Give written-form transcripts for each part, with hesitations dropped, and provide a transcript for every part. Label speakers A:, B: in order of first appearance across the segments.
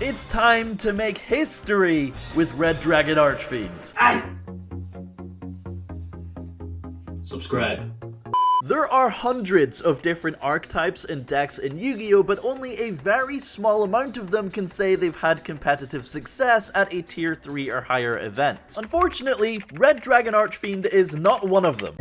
A: It's time to make history with Red Dragon Archfiend.
B: Subscribe.
A: There are hundreds of different archetypes and decks in Yu-Gi-Oh, but only a very small amount of them can say they've had competitive success at a tier 3 or higher event. Unfortunately, Red Dragon Archfiend is not one of them.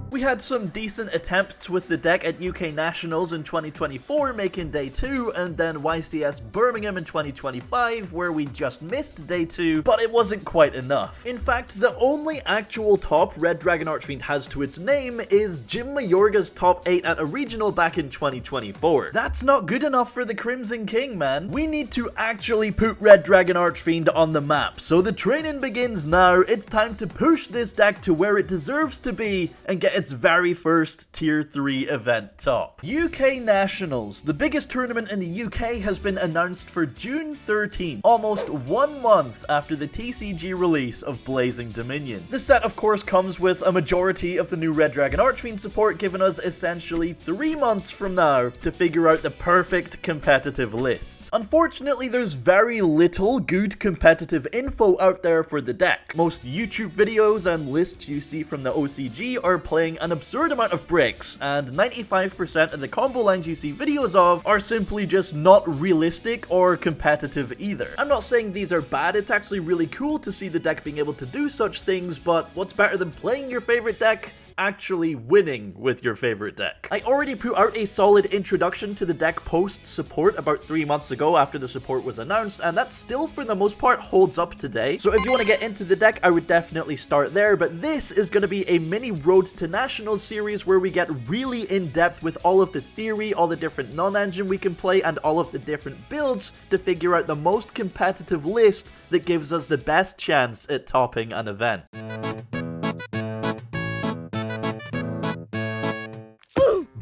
A: We had some decent attempts with the deck at UK Nationals in 2024, making day 2, and then YCS Birmingham in 2025, where we just missed day 2, but it wasn't quite enough. In fact, the only actual top Red Dragon Archfiend has to its name is Jim Mayorga's top 8 at a regional back in 2024. That's not good enough for the Crimson King, man. We need to actually put Red Dragon Archfiend on the map, so the training begins now. It's time to push this deck to where it deserves to be and get its very first tier 3 event top. UK Nationals, the biggest tournament in the UK, has been announced for June 13th, almost 1 month after the TCG release of Blazing Dominion. The set of course comes with a majority of the new Red Dragon Archfiend support, giving us essentially 3 months from now to figure out the perfect competitive list. Unfortunately, there's very little good competitive info out there for the deck. Most YouTube videos and lists you see from the OCG are playing an absurd amount of bricks, and 95% of the combo lines you see videos of are simply just not realistic or competitive either. I'm not saying these are bad, it's actually really cool to see the deck being able to do such things, but what's better than playing your favorite deck? Actually winning with your favorite deck. I already put out a solid introduction to the deck post support about 3 months ago after the support was announced, and that still for the most part holds up today. So if you want to get into the deck, I would definitely start there, but this is going to be a mini Road to Nationals series where we get really in depth with all of the theory, all the different non-engine we can play, and all of the different builds to figure out the most competitive list that gives us the best chance at topping an event.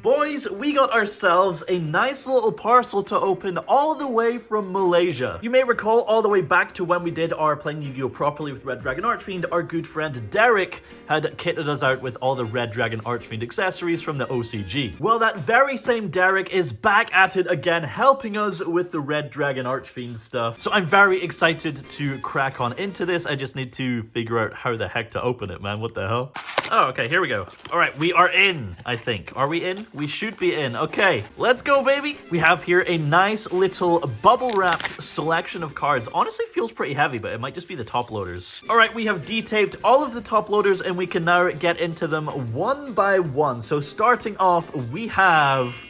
A: Boys, we got ourselves a nice little parcel to open all the way from Malaysia. You may recall all the way back to when we did our Playing Yu-Gi-Oh! Properly with Red Dragon Archfiend, our good friend Derek had kitted us out with all the Red Dragon Archfiend accessories from the OCG. Well, that very same Derek is back at it again, helping us with the Red Dragon Archfiend stuff. So I'm very excited to crack on into this. I just need to figure out how the heck to open it, man. What the hell? Oh, okay, here we go. All right, we are in, I think. Are we in? We should be in. Okay, let's go, baby. We have here a nice little bubble-wrapped selection of cards. Honestly, feels pretty heavy, but it might just be the top loaders. All right, we have detaped all of the top loaders, and we can now get into them one by one. So starting off, we have...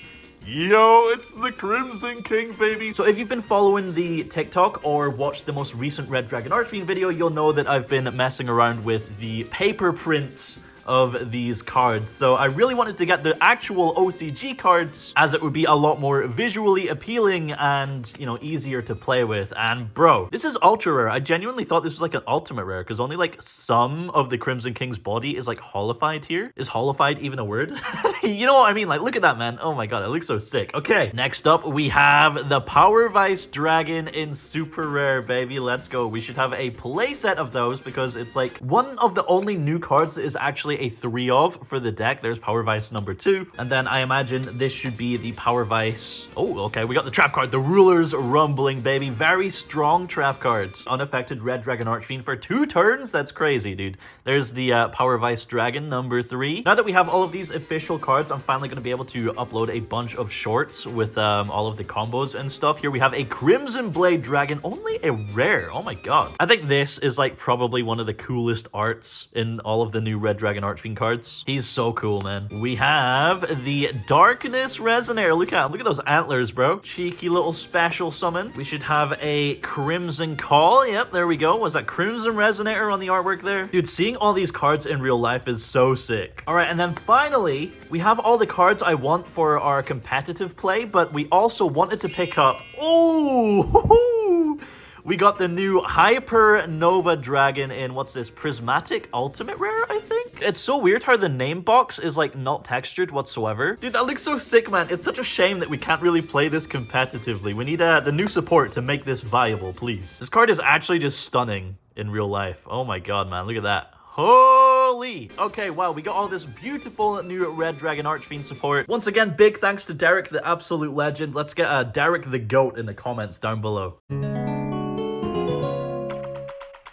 A: Yo, it's the Crimson King, baby. So if you've been following the TikTok or watched the most recent Red Dragon Archfiend video, you'll know that I've been messing around with the paper prints of these cards. So I really wanted to get the actual OCG cards, as it would be a lot more visually appealing and, you know, easier to play with. And bro, this is ultra rare. I genuinely thought this was like an ultimate rare, because only like some of the Crimson King's body is like holified here. Is holified even a word? You know what I mean? Like, look at that, man. Oh my god, it looks so sick. Okay, next up we have the Power Vice Dragon in super rare, baby. Let's go. We should have a play set of those, because it's like one of the only new cards that is actually a 3 of for the deck. There's Power Vice number 2, and then I imagine this should be the Power Vice. Oh, okay, we got the trap card, the Ruler's Rumbling, baby. Very strong trap cards. Unaffected Red Dragon Archfiend for 2 turns. That's crazy, dude. There's the Power Vice Dragon number 3. Now that we have all of these official cards, I'm finally going to be able to upload a bunch of shorts with all of the combos and stuff. Here we have a Crimson Blade Dragon, only a rare. Oh my god. I think this is like probably one of the coolest arts in all of the new Red Dragon Archfiend cards. He's so cool, man. We have the Darkness Resonator. Look at those antlers, bro. Cheeky little special summon. We should have a Crimson Call. Yep, there we go. Was that Crimson Resonator on the artwork there? Dude, seeing all these cards in real life is so sick. All right, and then finally, we have all the cards I want for our competitive play, but we also wanted to pick up... Oh! We got the new Hyper Nova Dragon in, what's this, Prismatic Ultimate Rare, I think? It's so weird how the name box is, like, not textured whatsoever. Dude, that looks so sick, man. It's such a shame that we can't really play this competitively. We need the new support to make this viable, please. This card is actually just stunning in real life. Oh my god, man. Look at that. Holy! Okay, wow, we got all this beautiful new Red Dragon Archfiend support. Once again, big thanks to Derek, the absolute legend. Let's get Derek the GOAT in the comments down below.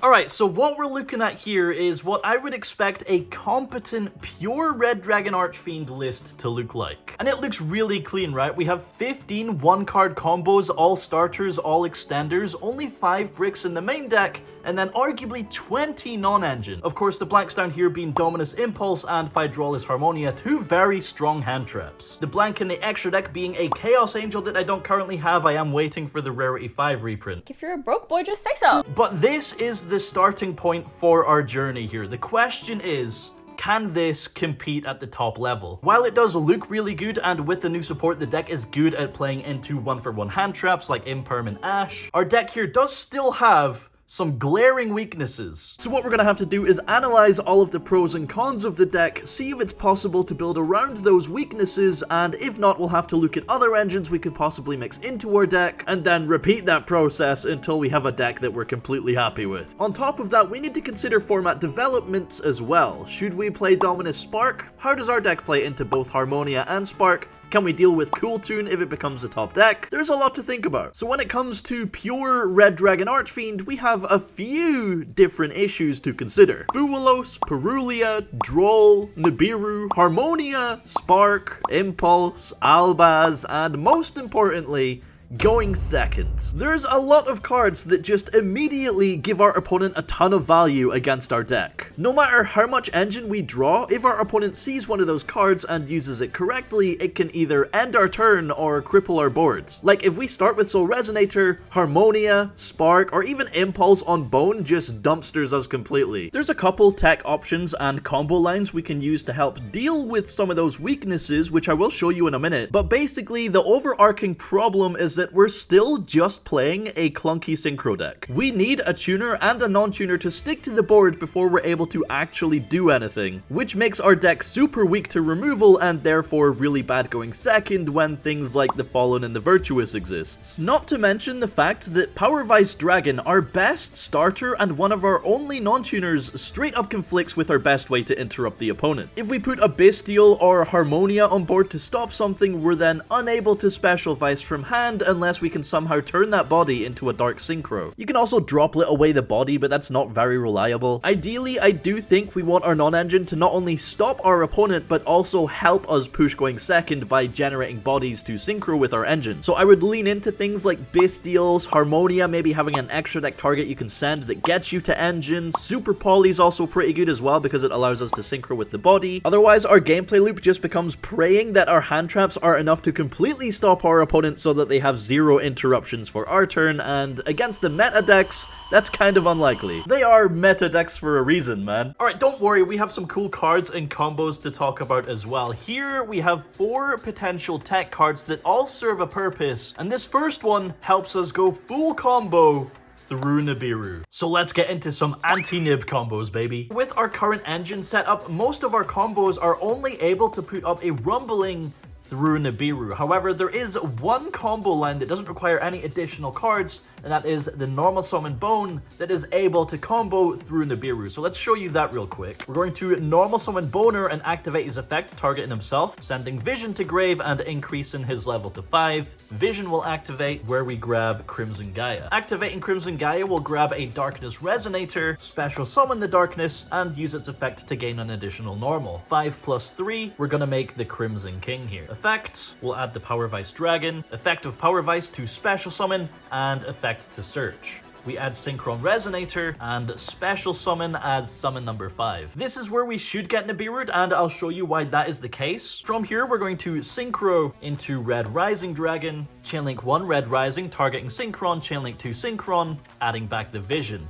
A: Alright, so what we're looking at here is what I would expect a competent, pure Red Dragon Archfiend list to look like. And it looks really clean, right? We have 15 one-card combos, all starters, all extenders, only 5 bricks in the main deck, and then arguably 20 non-engine. Of course, the blanks down here being Dominus Impulse and Phydraulis Harmonia, 2 very strong hand traps. The blank in the extra deck being a Chaos Angel that I don't currently have. I am waiting for the Rarity 5 reprint.
C: If you're a broke boy, just say so.
A: But this is the starting point for our journey here. The question is, can this compete at the top level? While it does look really good, and with the new support, the deck is good at playing into 1-for-1 hand traps like Imperm and Ash, our deck here does still have some glaring weaknesses. So what we're gonna have to do is analyze all of the pros and cons of the deck, see if it's possible to build around those weaknesses, and if not, we'll have to look at other engines we could possibly mix into our deck, and then repeat that process until we have a deck that we're completely happy with. On top of that, we need to consider format developments as well. Should we play Dominus Spark? How does our deck play into both Harmonia and Spark? Can we deal with Cool Tune if it becomes a top deck? There's a lot to think about. So when it comes to pure Red Dragon Archfiend, we have a few different issues to consider. Fuwalos, Perulia, Droll, Nibiru, Harmonia, Spark, Impulse, Albaz, and most importantly, going second. There's a lot of cards that just immediately give our opponent a ton of value against our deck. No matter how much engine we draw, if our opponent sees one of those cards and uses it correctly, it can either end our turn or cripple our boards. Like if we start with Soul Resonator, Harmonia, Spark, or even Impulse on Bone just dumpsters us completely. There's a couple tech options and combo lines we can use to help deal with some of those weaknesses, which I will show you in a minute, but basically the overarching problem is that we're still just playing a clunky synchro deck. We need a tuner and a non-tuner to stick to the board before we're able to actually do anything, which makes our deck super weak to removal and therefore really bad going second when things like the Fallen and the Virtuous exists. Not to mention the fact that Power Vice Dragon, our best starter and one of our only non-tuners, straight up conflicts with our best way to interrupt the opponent. If we put a Bestial or Harmonia on board to stop something, we're then unable to Special Vice from hand unless we can somehow turn that body into a Dark Synchro. You can also droplet away the body, but that's not very reliable. Ideally, I do think we want our non-engine to not only stop our opponent, but also help us push going second by generating bodies to synchro with our engine. So I would lean into things like Bestials, Harmonia, maybe having an extra deck target you can send that gets you to engine. Super Poly is also pretty good as well because it allows us to synchro with the body. Otherwise, our gameplay loop just becomes praying that our hand traps are enough to completely stop our opponent so that they have zero interruptions for our turn, and against the meta decks, that's kind of unlikely. They are meta decks for a reason, man. Alright, don't worry, we have some cool cards and combos to talk about as well. Here we have 4 potential tech cards that all serve a purpose, and this first one helps us go full combo through Nibiru. So let's get into some anti-Nib combos, baby. With our current engine setup, most of our combos are only able to put up a rumbling through Nibiru. However, there is one combo line that doesn't require any additional cards, and that is the normal summon Bone that is able to combo through Nibiru. So let's show you that real quick. We're going to normal summon Boner and activate his effect, targeting himself, sending Vision to grave and increasing his level to 5. Vision will activate where we grab Crimson Gaia. Activating Crimson Gaia will grab a Darkness Resonator, special summon the Darkness, and use its effect to gain an additional normal. 5 plus 3, we're gonna make the Crimson King here. Effect, we'll add the Power Vice Dragon, effect of Power Vice to special summon, and effect to search. We add Synchron Resonator and special summon as summon number 5. This is where we should get Nibiru'd, and I'll show you why that is the case. From here, we're going to Synchro into Red Rising Dragon, Chainlink 1 Red Rising, targeting Synchron, Chainlink 2 Synchron, adding back the Vision.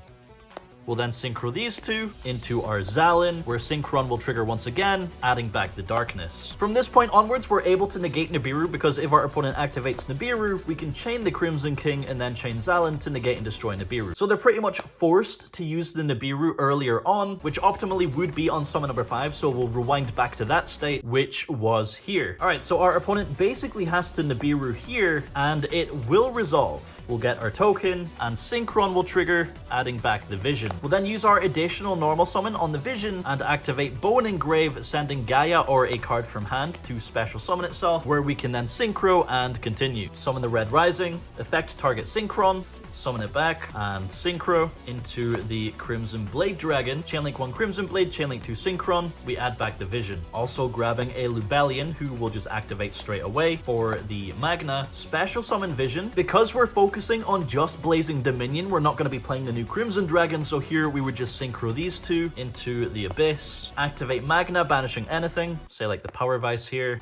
A: We'll then synchro these two into our Zalin, where Synchron will trigger once again, adding back the Darkness. From this point onwards, we're able to negate Nibiru, because if our opponent activates Nibiru, we can chain the Crimson King and then chain Zalin to negate and destroy Nibiru. So they're pretty much forced to use the Nibiru earlier on, which optimally would be on summon number 5, so we'll rewind back to that state, which was here. Alright, so our opponent basically has to Nibiru here, and it will resolve. We'll get our token, and Synchron will trigger, adding back the Vision. We'll then use our additional normal summon on the Vision and activate Bone Engrave, sending Gaia or a card from hand to special summon itself, where we can then synchro and continue. Summon the Red Rising, effect target Synchron, summon it back, and synchro into the Crimson Blade Dragon. Chainlink 1 Crimson Blade, Chainlink 2 Synchron. We add back the Vision. Also grabbing a Lubellion, who will just activate straight away for the Magna. Special summon Vision. Because we're focusing on just Blazing Dominion, we're not going to be playing the new Crimson Dragon, so here we would just synchro these two into the Abyss. Activate Magna, banishing anything, say like the Power Vice here,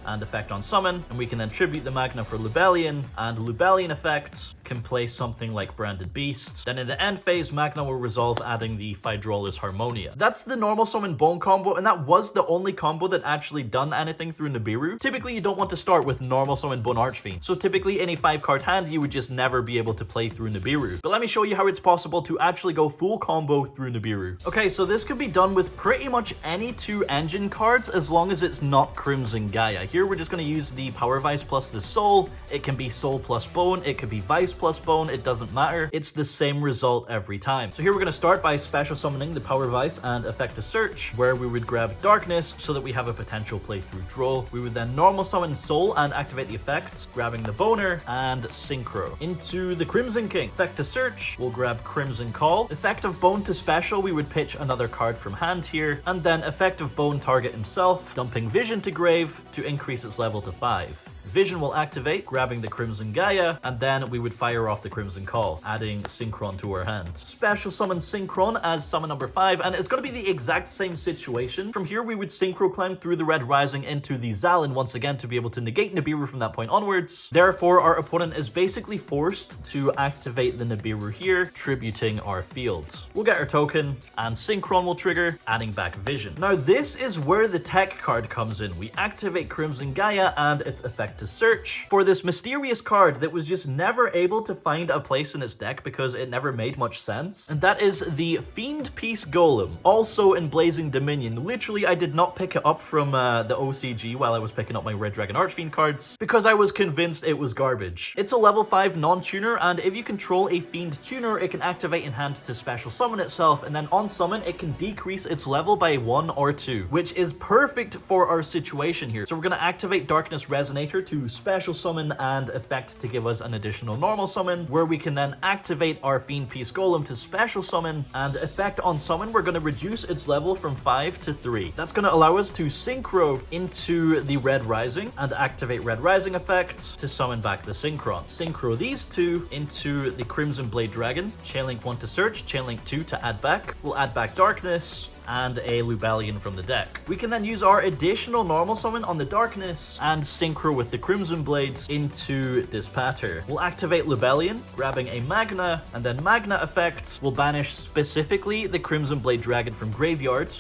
A: and effect on summon, and we can then tribute the Magna for Lubellion, and Lubellion effect can play something like Branded Beast. Then in the end phase, Magna will resolve, adding the Phydraulis Harmonia. That's the normal summon Bone combo, and that was the only combo that actually done anything through Nibiru. Typically, you don't want to start with normal summon Bone Archfiend, so typically in a 5-card hand, you would just never be able to play through Nibiru. But let me show you how it's possible to actually go full combo through Nibiru. Okay, so this could be done with pretty much any 2 engine cards, as long as it's not Crimson Gaia. Here we're just going to use the Power Vice plus the Soul. It can be Soul plus Bone, it could be Vice plus Bone, it doesn't matter. It's the same result every time. So here we're going to start by special summoning the Power Vice and effect a search, where we would grab Darkness so that we have a potential playthrough draw. We would then normal summon Soul and activate the effect, grabbing the Boner and Synchro. Into the Crimson King. Effect a search, we'll grab Crimson Call. Effect of Bone to special, we would pitch another card from hand here, and then effect of Bone target himself, dumping Vision to grave to increase its level to 5. Vision will activate, grabbing the Crimson Gaia, and then we would fire off the Crimson Call, adding Synchron to our hand. Special summon Synchron as summon number 5, and it's going to be the exact same situation. From here, we would Synchro climb through the Red Rising into the Zalin once again to be able to negate Nibiru from that point onwards. Therefore, our opponent is basically forced to activate the Nibiru here, tributing our field. We'll get our token, and Synchron will trigger, adding back Vision. Now, this is where the tech card comes in. We activate Crimson Gaia and its effect to search for this mysterious card that was just never able to find a place in its deck because it never made much sense, and that is the Fiend Peace Golem, also in Blazing Dominion. Literally, I did not pick it up from the OCG while I was picking up my Red Dragon Archfiend cards because I was convinced it was garbage. It's a level 5 non-tuner, and if you control a Fiend tuner, it can activate in hand to special summon itself, and then on summon, it can decrease its level by 1 or 2, which is perfect for our situation here. So we're going to activate Darkness Resonator to special summon and effect to give us an additional normal summon, where we can then activate our Fiend Peace Golem to special summon, and effect on summon, we're going to reduce its level from 5 to 3. That's going to allow us to synchro into the Red Rising and activate Red Rising effect to summon back the Synchron. Synchro these two into the Crimson Blade Dragon. Chainlink 1 to search, Chainlink 2 to add back. We'll add back Darkness and a Lubellion from the deck. We can then use our additional normal summon on the Darkness and synchro with the Crimson Blades into Dispatter. We'll activate Lubellion, grabbing a Magna, and then Magna effect will banish specifically the Crimson Blade Dragon from graveyard.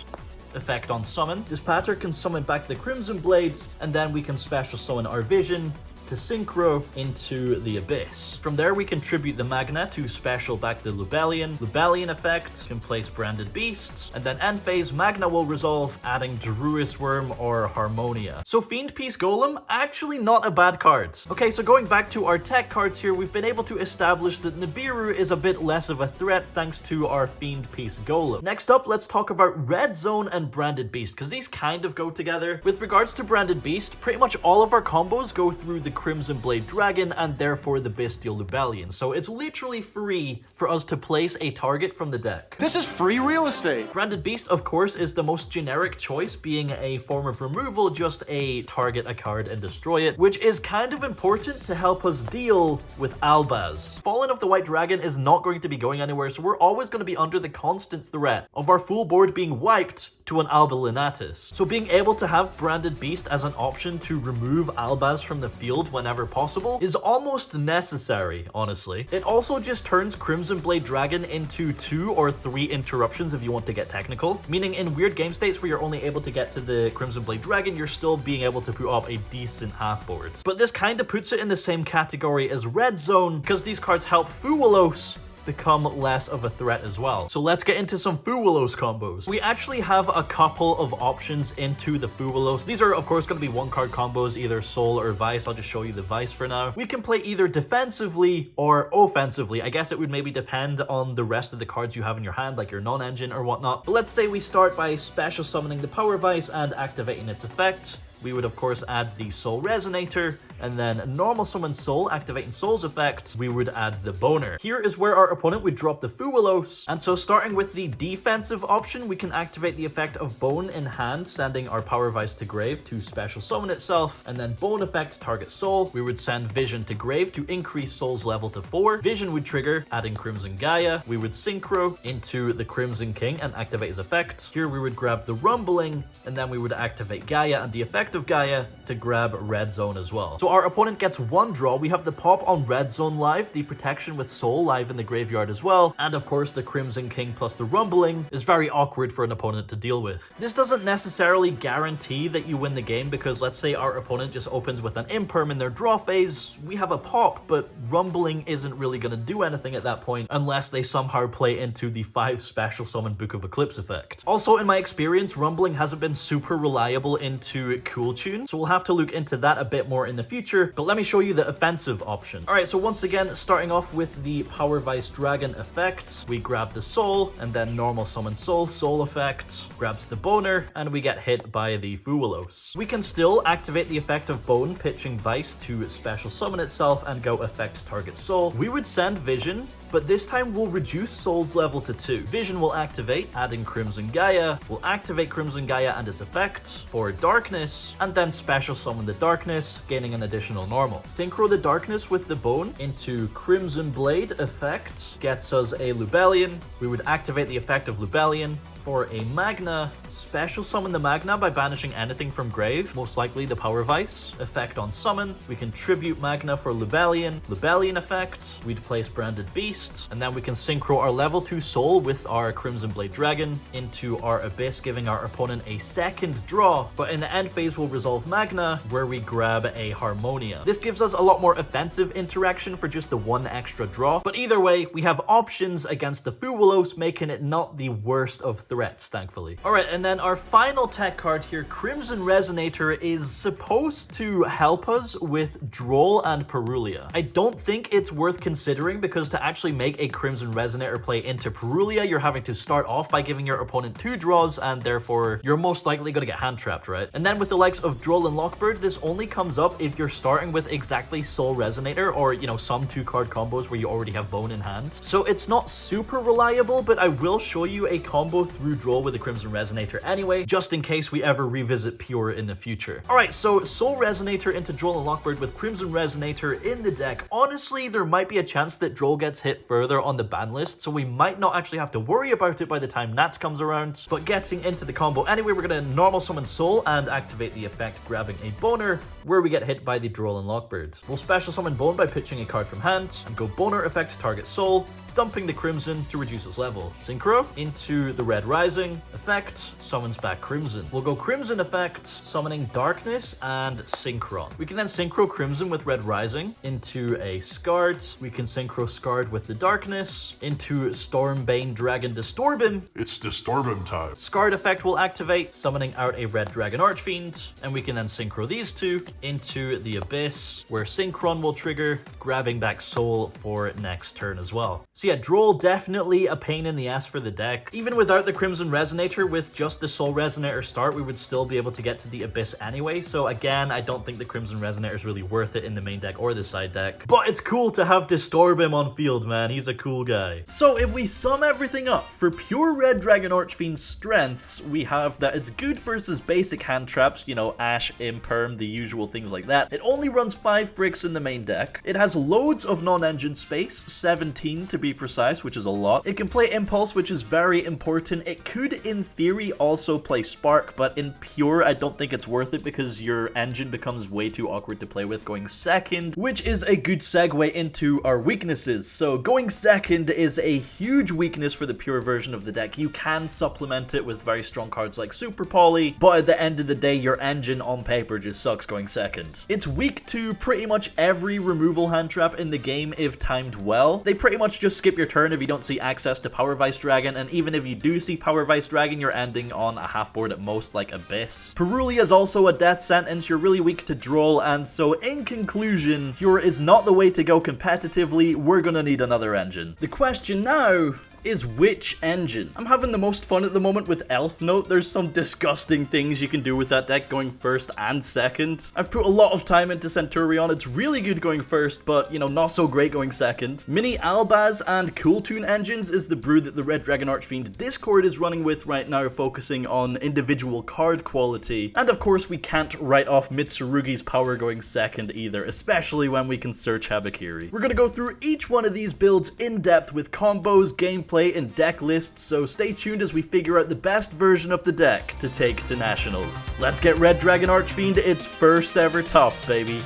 A: Effect on summon. Dispatter can summon back the Crimson Blades, and then we can special summon our Vision to synchro into the Abyss. From there, we can tribute the Magna to special back the Lubellion. Lubellion effect can place Branded Beast, and then end phase, Magna will resolve, adding Druis Worm or Harmonia. So Fiend Peace Golem, actually not a bad card. Okay, so going back to our tech cards here, we've been able to establish that Nibiru is a bit less of a threat thanks to our Fiend Peace Golem. Next up, let's talk about Red Zone and Branded Beast, because these kind of go together. With regards to Branded Beast, pretty much all of our combos go through the Crimson Blade Dragon and therefore the Bestial Lubellion, so it's literally free for us to place a target from the deck.
C: This is free real estate!
A: Branded Beast, of course, is the most generic choice, being a form of removal, just a target a card and destroy it, which is kind of important to help us deal with Albaz. Fallen of the White Dragon is not going to be going anywhere, so we're always going to be under the constant threat of our full board being wiped to an Alba Lunatis. So being able to have Branded Beast as an option to remove Albaz from the field whenever possible is almost necessary, honestly. It also just turns Crimson Blade Dragon into 2 or 3 interruptions if you want to get technical, meaning in weird game states where you're only able to get to the Crimson Blade Dragon, you're still being able to put up a decent half board. But this kind of puts it in the same category as Red Zone, because these cards help Fuwalos become less of a threat as well. So let's get into some Fuwalos combos. We actually have a couple of options into the Fuwalos. These are of course going to be 1-card combos, either Soul or Vice. I'll just show you the Vice for now. We can play either defensively or offensively. I guess it would maybe depend on the rest of the cards you have in your hand, like your non-engine or whatnot. But let's say we start by special summoning the Power Vice and activating its effect. we would of course add the Soul Resonator, and then normal summon Soul, activating Soul's effect, we would add the Boner. Here is where our opponent would drop the Fuwalos, and so starting with the defensive option, we can activate the effect of Bone in hand, sending our Power Vice to grave to special summon itself, and then Bone effect target Soul. We would send Vision to grave to increase Soul's level to 4. Vision would trigger, adding Crimson Gaia. We would synchro into the Crimson King and activate his effect. Here we would grab the Rumbling, and then we would activate Gaia and the effect of Gaia to grab Red Zone as well. So our opponent gets one draw. We have the pop on Red Zone live, the protection with Soul live in the graveyard as well, and of course the Crimson King plus the Rumbling is very awkward for an opponent to deal with. This doesn't necessarily guarantee that you win the game, because let's say our opponent just opens with an Imperm in their draw phase, we have a pop, but Rumbling isn't really going to do anything at that point unless they somehow play into the 5 special summon Book of Eclipse effect. Also, in my experience, Rumbling hasn't been super reliable into Cool Tune, so we'll have to look into that a bit more in the future, but let me show you the offensive option. Alright, so once again, starting off with the Power Vice Dragon effect, we grab the Soul, and then normal summon Soul, Soul effect, grabs the Boner, and we get hit by the Fuwalos. We can still activate the effect of Bone, pitching Vice to special summon itself and go effect target Soul. We would send Vision, but this time we'll reduce Soul's level to 2. Vision will activate, adding Crimson Gaia. We'll activate Crimson Gaia and its effect for Darkness, and then special summon the Darkness, gaining an additional normal. Synchro the Darkness with the Bone into Crimson Blade effect, gets us a Lubellion. We would activate the effect of Lubellion for a Magna, special summon the Magna by banishing anything from grave, most likely the Power Vice. Effect on summon, we can tribute Magna for Lubellion, Lubellion effect, we'd place Branded Beast, and then we can synchro our level 2 Soul with our Crimson Blade Dragon into our Abyss, giving our opponent a second draw, but in the end phase we'll resolve Magna, where we grab a Harmonia. This gives us a lot more offensive interaction for just the 1 extra draw, but either way, we have options against the Fuwalos, making it not the worst of threats, thankfully. Alright, and then our final tech card here, Crimson Resonator, is supposed to help us with Droll and Perulia. I don't think it's worth considering, because to actually make a Crimson Resonator play into Perulia, you're having to start off by giving your opponent 2 draws, and therefore you're most likely going to get hand trapped, right? And then with the likes of Droll and Lockbird, this only comes up if you're starting with exactly Soul Resonator, or, you know, some 2-card combos where you already have Bone in hand. So it's not super reliable, but I will show you a combo through Droll with the Crimson Resonator anyway, just in case we ever revisit Pure in the future. Alright, so Soul Resonator into Droll and Lockbird with Crimson Resonator in the deck. Honestly, there might be a chance that Droll gets hit further on the ban list, so we might not actually have to worry about it by the time Nats comes around. But getting into the combo anyway, we're going to normal summon Soul and activate the effect, grabbing a Boner, where we get hit by the Droll and Lockbird. We'll special summon Bone by pitching a card from hand, and go Boner effect target Soul, dumping the Crimson to reduce its level. Synchro into the Red Rising effect, summons back Crimson. We'll go Crimson effect, summoning Darkness and Synchron. We can then Synchro Crimson with Red Rising into a Scarred. We can Synchro Scarred with the Darkness into Stormbane Dragon Disturbim.
C: It's Disturbim time.
A: Scarred effect will activate, summoning out a Red Dragon Archfiend, and we can then Synchro these 2 into the Abyss, where Synchron will trigger, grabbing back Soul for next turn as well. So yeah, Droll definitely a pain in the ass for the deck. Even without the Crimson Resonator, with just the Soul Resonator start, we would still be able to get to the Abyss anyway. So again, I don't think the Crimson Resonator is really worth it in the main deck or the side deck. But it's cool to have Disturbim on field, man. He's a cool guy. So if we sum everything up, for pure Red Dragon Archfiend's strengths, we have that it's good versus basic hand traps, you know, Ash, Imperm, the usual things like that. It only runs 5 bricks in the main deck. It has loads of non-engine space, 17 to be precise, which is a lot. It can play Impulse, which is very important. It could, in theory, also play Spark, but in Pure, I don't think it's worth it because your engine becomes way too awkward to play with going second, which is a good segue into our weaknesses. So going second is a huge weakness for the Pure version of the deck. You can supplement it with very strong cards like Super Poly, but at the end of the day, your engine on paper just sucks going second. It's weak to pretty much every removal hand trap in the game if timed well. They pretty much just skip your turn if you don't see access to Power Vice Dragon, and even if you do see Power Vice Dragon, you're ending on a half board at most, like Abyss. Perulia is also a death sentence. You're really weak to Droll, and so in conclusion, Pure is not the way to go competitively. We're gonna need another engine. The question now is which engine? I'm having the most fun at the moment with Elf Note. There's some disgusting things you can do with that deck going first and second. I've put a lot of time into Centurion. It's really good going first, but, you know, not so great going second. Mini Albaz and Cool Tune engines is the brew that the Red Dragon Archfiend Discord is running with right now, focusing on individual card quality. And of course, we can't write off Mitsurugi's power going second either, especially when we can search Habakiri. We're gonna go through each one of these builds in depth with combos, gameplay, and deck lists, so stay tuned as we figure out the best version of the deck to take to Nationals. Let's get Red Dragon Archfiend its first ever top, baby.